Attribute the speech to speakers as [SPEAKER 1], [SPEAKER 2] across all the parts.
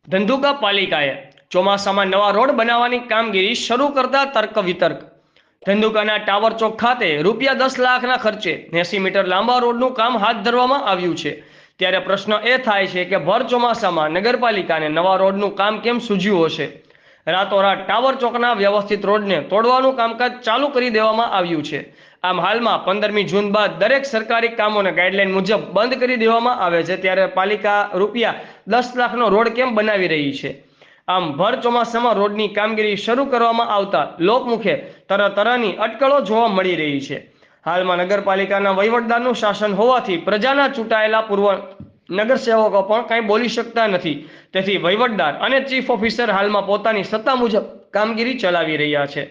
[SPEAKER 1] ધંધુકા પાલિકાએ ચોમાસામાં નવા રોડ બનાવવાની કામગીરી શરૂ કરતા તર્ક વિતર્ક। ધંધુકાના ટાવર ચોક ખાતે ₹10 લાખના ખર્ચે 80 મીટર લાંબા રોડનું કામ હાથ ધરવામાં આવ્યું છે। ત્યારે પ્રશ્ન એ થાય છે કે ભર ચોમાસામાં નગરપાલિકાને નવા રોડનું કામ કેમ સૂઝ્યું હશે। રાતોરાત ટાવર ચોકના વ્યવસ્થિત રોડને તોડવાનું કામકાજ ચાલુ કરી દેવામાં આવ્યું છે। આમ હાલમાં 15મી જૂન બાદ દરેક સરકારી કામોને ગાઈડલાઈન મુજબ બંધ કરી દેવામાં આવે છે, ત્યારે પાલિકા ₹10 લાખનો રોડ કેમ બનાવી રહી છે। આમ ભર ચોમાસામાં રોડની કામગીરી શરૂ કરવામાં આવતા લોકમુખે તરતરની અટકળો જોવા મળી રહી છે। હાલમાં નગરપાલિકાના વહીવટદારનું શાસન હોવાથી પ્રજાના ચૂંટાયેલા પૂર્વ નગરસેવકો પણ કંઈ બોલી શકતા નથી। તેથી વહીવટદાર અને ચીફ ઓફિસર હાલમાં પોતાની સત્તા મુજબ કામગીરી ચલાવી રહ્યા છે।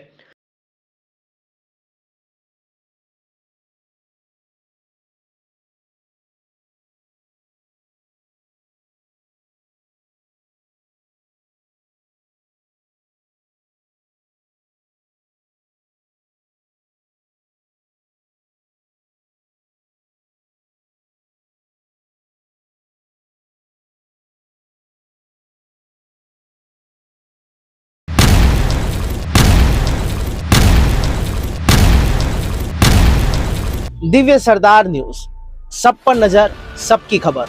[SPEAKER 2] दिव्य सरदार न्यूज, सब पर नजर, सबकी खबर।